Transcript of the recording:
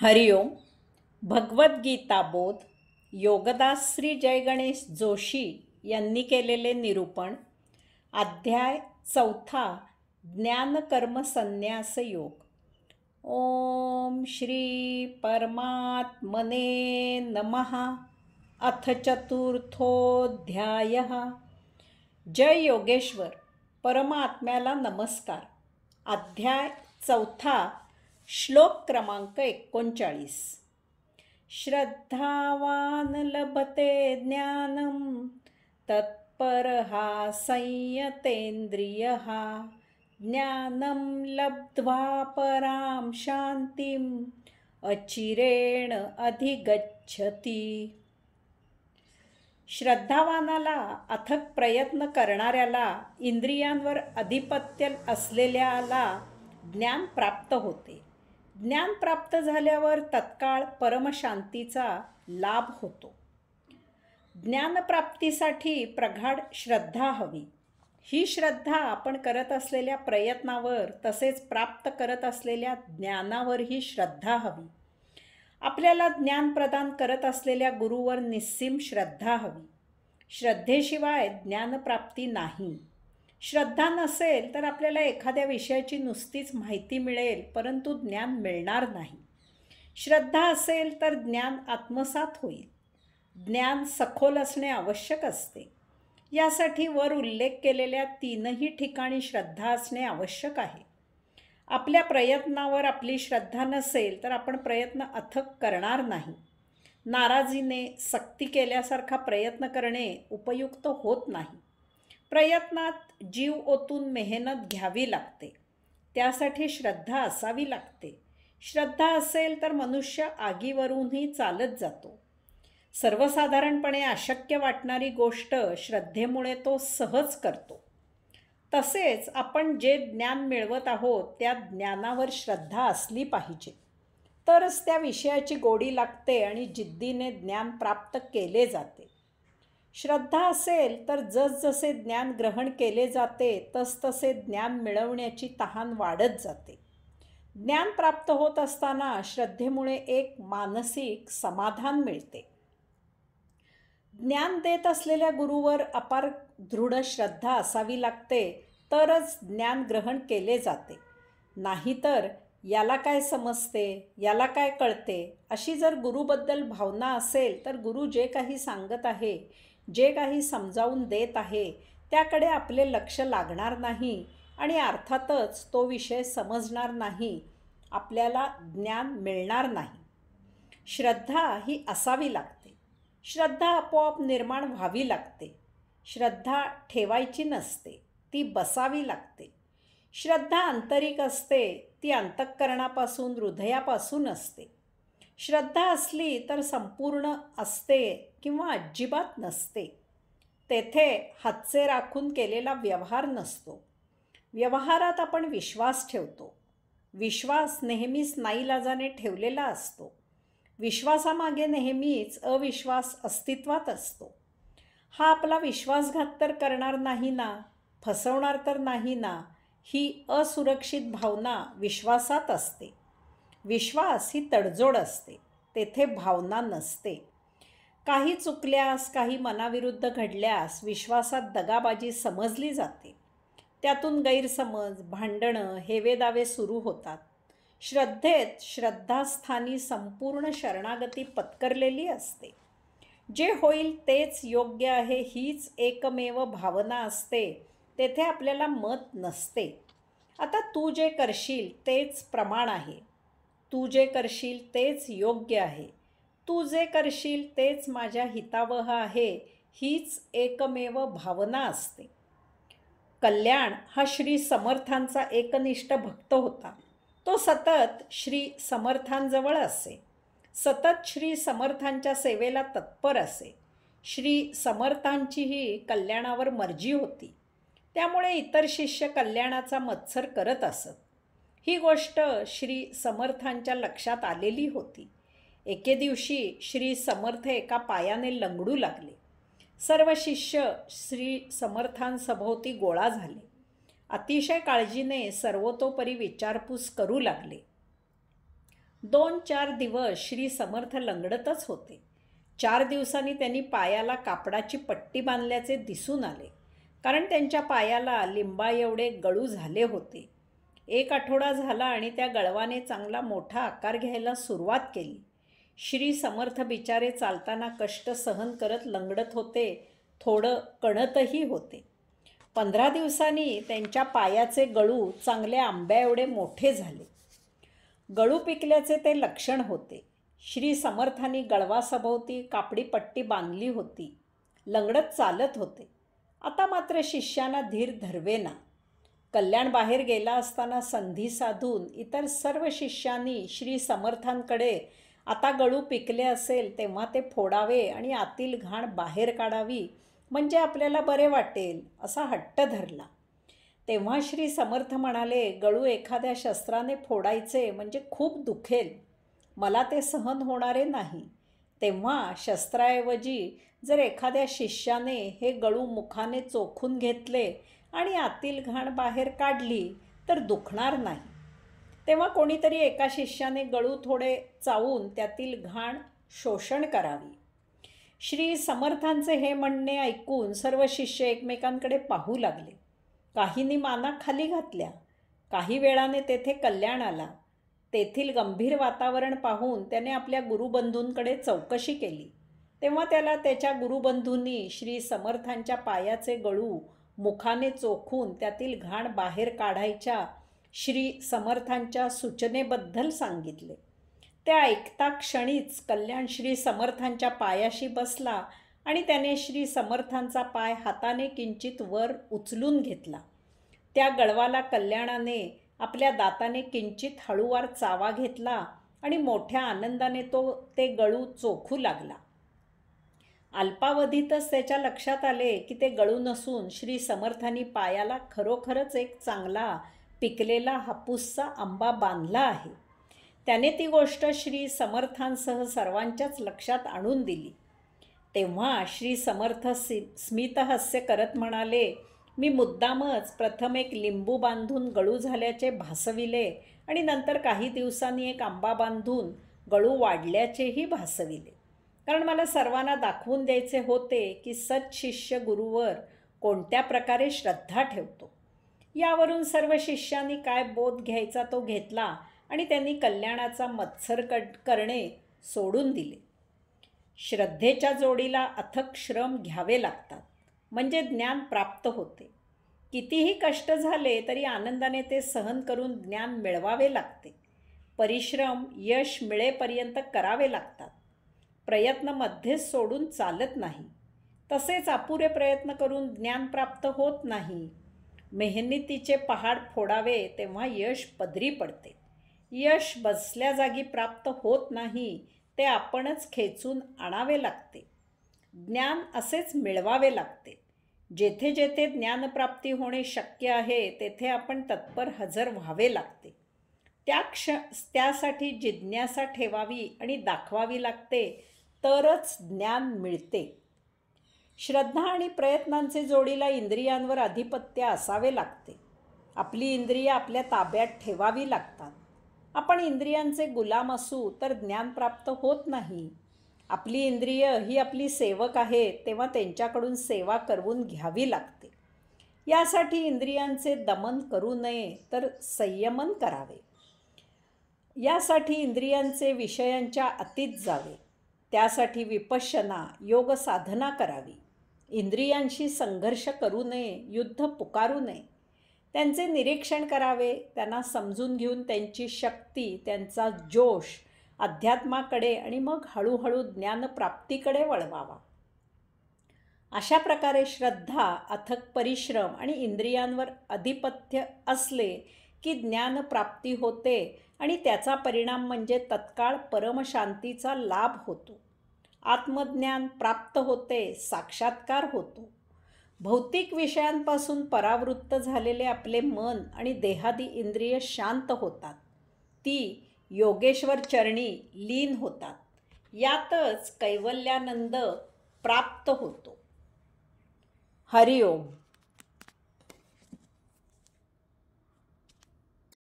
हरिओम. भगवद्गीता बोध योगदास श्री जय गणेश जोशी यांनी केलेले निरूपण. अध्याय 4. ज्ञानकर्म संन्यास योग. ओम श्री परमात्मने नमः. अथ चतुर्थोऽध्यायः. जय योगेश्वर. परमात्म्याला नमस्कार. अध्याय 4. श्लोक क्रमांक 39. श्रद्धावान लभते ज्ञानम तत्परः संयतेन्द्रियः ज्ञानं लब्ध्वा परां शांतिम अचिरेण अधिगच्छति. श्रद्धावानाला, अथक प्रयत्न करणाऱ्याला, इंद्रियांवर अधिपत्य असलेल्याला ज्ञान प्राप्त होते. ज्ञान प्राप्त झाल्यावर तत्काळ परमशांतीचा लाभ होतो. ज्ञानप्राप्तीसाठी प्रगाढ श्रद्धा हवी. ही श्रद्धा आपण करत असलेल्या प्रयत्नावर तसेच प्राप्त करत असलेल्या ज्ञानावरही श्रद्धा हवी. आपल्याला ज्ञान प्रदान करत असलेल्या गुरुवर निस्सीम श्रद्धा हवी. श्रद्धेशिवाय ज्ञानप्राप्ती नाही. श्रद्धा नसेल तर आपल्याला एखाद्या विषयाची नुसतीच माहिती मिळेल, परंतु ज्ञान मिळणार नाही. श्रद्धा असेल तर ज्ञान आत्मसात होईल. ज्ञान सखोल असणे आवश्यक असते. यासाठी वर उल्लेख केलेल्या तीनही ठिकाणी श्रद्धा असणे आवश्यक आहे. आपल्या प्रयत्नावर आपली श्रद्धा नसेल तर आपण प्रयत्न अथक करणार नाही. नाराजीने सक्ती केल्यासारखा प्रयत्न करणे उपयुक्त होत नाही. प्रयत्नात जीव ओतून मेहनत घ्यावी लागते. त्यासाठी श्रद्धा असावी लागते. श्रद्धा असेल तर मनुष्य आगीवरूनही चालत जातो. सर्वसाधारणपणे अशक्य वाटणारी गोष्ट श्रद्धेमुळे तो सहज करतो. तसेच आपण जे ज्ञान मिळवत आहोत त्या ज्ञानावर श्रद्धा असली पाहिजे, तरच त्या विषयाची गोडी लागते आणि जिद्दीने ज्ञान प्राप्त केले जाते. श्रद्धा असेल तर जसजसे ज्ञान ग्रहण केले जाते तसतसे ज्ञान मिळवण्याची तहान वाढत जाते. ज्ञान प्राप्त होत असताना श्रद्धेमुळे एक मानसिक समाधान मिळते. ज्ञान देत असलेल्या गुरुवर अपार दृढ श्रद्धा असावी लागते, तरच ज्ञान ग्रहण केले जाते. नाहीतर याला काय समजते, याला काय कळते, अशी जर गुरुबद्दल भावना असेल तर गुरु जे काही सांगत आहे, जे काही समजावून देत आहे त्याकडे आपले लक्ष लागणार नाही आणि अर्थातच तो विषय समजणार नाही. आपल्याला ज्ञान मिळणार नाही. श्रद्धा ही असावी लागते. श्रद्धा आपोआप निर्माण व्हावी लागते. श्रद्धा ठेवायची नसते, ती बसावी लागते. श्रद्धा आंतरिक असते, ती अंतःकरणापासून, हृदयापासून असते. श्रद्धा असली तर संपूर्ण असते किंवा अजिबात नसते. तेथे हातचे राखून केलेला व्यवहार नसतो. व्यवहारात आपण विश्वास ठेवतो. विश्वास नेहमीच नाईलाजाने ठेवलेला असतो. विश्वासामागे नेहमीच अविश्वास अस्तित्वात असतो. हा आपला विश्वासघात तर करणार नाही ना, फसवणार तर नाही ना, ही असुरक्षित भावना विश्वासात असते. विश्वास ही तडजोड असते, तेथे भावना नसते. काही चुकल्यास, काही मनाविरुद्ध घडल्यास विश्वासात दगाबाजी समजली जाते. त्यातून गैरसमज, भांडणं, हेवेदावे सुरू होतात. श्रद्धेत श्रद्धास्थानी संपूर्ण शरणागती पत्करलेली असते. जे होईल तेच योग्य आहे हीच एकमेव भावना असते. तेथे आपल्याला मत नसते. आता तू जे करशील तेच प्रमाण आहे. तू जे करशील तेच योग्य आहे. तू जे करशील तेच माझ्या हितावह आहे, हीच एकमेव भावना असते. कल्याण हा श्री समर्थांचा एकनिष्ठ भक्त होता. तो सतत श्री समर्थांजवळ असे. सतत श्री समर्थांच्या सेवेला तत्पर असे. श्री समर्थांचीही कल्याणावर मर्जी होती. त्यामुळे इतर शिष्य कल्याणाचा मत्सर करत असत. ही गोष्ट श्री समर्थांच्या लक्षात आलेली होती. एके दिवशी श्री समर्थ एका पायाने लंगडू लागले. सर्व शिष्य श्री समर्थांसभोवती गोळा झाले. अतिशय काळजीने सर्वतोपरी विचारपूस करू लागले. 2-4 दिवस श्री समर्थ लंगडतच होते. 4 दिवसांनी त्यांनी पायाला कापडाची पट्टी बांधल्याचे दिसून आले, कारण त्यांच्या पायाला लिंबा एवढे गळू झाले होते. 1 आठवडा झाला आणि त्या गळवाने चांगला मोठा आकार घ्यायला सुरुवात केली. श्री समर्थ बिचारे चालताना कष्ट सहन करत लंगडत होते, थोडं कणतही होते. 15 दिवसांनी त्यांच्या पायाचे गळू चांगले आंब्या एवढे मोठे झाले. गळू पिकल्याचे ते लक्षण होते. श्री समर्थांनी गळवासभोवती कापडी पट्टी बांधली होती. लंगडत चालत होते. आता मात्र शिष्याना धीर धरवेना. कल्याण बाहेर गेला असताना संधी साधून इतर सर्व शिष्यांनी श्री समर्थांकडे आता गळू पिकले असेल तेव्हा ते फोडावे आणि आतील घाण बाहेर काढावी, म्हणजे आपल्याला बरे वाटेल, असा हट्ट धरला. तेव्हा श्री समर्थ म्हणाले, गळू एखाद्या शस्त्राने फोडायचे म्हणजे खूप दुखेल, मला ते सहन होणारे नाही. तेव्हा शस्त्राऐवजी जर एखाद्या शिष्याने हे गळू मुखाने चोखून घेतले आणि आतील घाण बाहेर काढली तर दुखणार नाही. तेव्हा कोणीतरी एका शिष्याने गळू थोडे चावून त्यातील घाण शोषण करावी. श्री समर्थांचे हे म्हणणे ऐकून सर्व शिष्य एकमेकांकडे पाहू लागले. काहींनी माना खाली घातल्या. काही वेळाने तेथे कल्याण आला. तेथील गंभीर वातावरण पाहून त्याने आपल्या गुरुबंधूंकडे चौकशी केली. तेव्हा त्याला त्याच्या गुरुबंधूंनी श्री समर्थांच्या पायाचे गळू मुखाने चोखून त्यातील घाण बाहेर काढायच्या श्री समर्थांच्या सूचनेबद्दल सांगितले. ते ऐकता क्षणीच कल्याण श्री समर्थांच्या पायाशी बसला आणि त्याने श्री समर्थांचा पाय हाताने किंचित वर उचलून घेतला. त्या गळवाला कल्याणाने आपल्या दाताने किंचित हळूवार चावा घेतला आणि मोठ्या आनंदाने तो ते गळू चोखू लागला. अल्पावधीतच त्याच्या लक्षात आले की ते गळू नसून श्री समर्थांनी पायाला खरोखरच एक चांगला पिकलेला हापूसचा आंबा बांधला आहे. त्याने ती गोष्ट श्री समर्थांसह सर्वांच्याच लक्षात आणून दिली. तेव्हा श्री समर्थ स्मितहास्य करत म्हणाले, मी मुद्दामच प्रथम एक लिंबू बांधून गळू झाल्याचे भासविले आणि नंतर काही दिवसांनी एक आंबा बांधून गळू वाढल्याचेही भासविले, कारण मला सर्वांना दाखवून द्यायचे होते की सत्शिष्य गुरुवर कोणत्या प्रकारे श्रद्धा ठेवतो. यावरून सर्व शिष्यांनी काय बोध घ्यायचा तो घेतला आणि त्यांनी कल्याणाचा मत्सर करणे सोडून दिले. श्रद्धेच्या जोडीला अथक श्रम घ्यावे लागतात, म्हणजे ज्ञान प्राप्त होते. कितीही कष्ट झाले तरी आनंदाने ते सहन करून ज्ञान मिळवावे लागते. परिश्रम यश मिळेपर्यंत करावे लागतात. प्रयत्न मध्येच सोडून चालत नाही. तसेच अपुरे प्रयत्न करून ज्ञान प्राप्त होत नाही. मेहनतीचे पहाड फोडावे तेव्हा यश पदरी पडते. यश बसल्या जागी प्राप्त होत नाही, ते आपणच खेचून आणावे लागते. ज्ञान असेच मिळवावे लागते. जेथे जेथे ज्ञानप्राप्ती होणे शक्य आहे तेथे आपण तत्पर हजर व्हावे लागते. त्यासाठी जिज्ञासा ठेवावी आणि दाखवावी लागते, तरच ज्ञान मिळते. श्रद्धा आणि प्रयत्नांचे जोडीला इंद्रियांवर आधिपत्य असावे लागते. आपली इंद्रिय आपल्या ताब्यात ठेवावी लागतात. आपण इंद्रियांचे गुलाम असू तर ज्ञान प्राप्त होत नाही. आपली इंद्रिय ही आपली सेवक आहे, तेव्हा त्यांच्याकडून सेवा करवून घ्यावी लागते. यासाठी इंद्रियांचे दमन करू नये तर संयमन करावे. यासाठी इंद्रियांचे विषयांच्या अतीत जावे. त्यासाठी विपश्यना योग साधना करावी. इंद्रियांशी संघर्ष करू नये, युद्ध पुकारू नये. त्यांचे निरीक्षण करावे. त्यांना समजून घेऊन त्यांची शक्ती, त्यांचा जोश अध्यात्माकडे आणि मग हळूहळू ज्ञानप्राप्तीकडे वळवावा. अशा प्रकारे श्रद्धा, अथक परिश्रम आणि इंद्रियांवर आधिपत्य असले की ज्ञानप्राप्ती होते आणि त्याचा परिणाम म्हणजे तत्काळ परमशांतीचा लाभ होतो. आत्मज्ञान प्राप्त होते, साक्षात्कार होतो. भौतिक विषयांपासून परावृत्त झालेले आपले मन आणि देहादी इंद्रिय शांत होतात. ती योगेश्वर चरणी लीन होतात. यातच कैवल्यानंद प्राप्त होतो. हरिओम.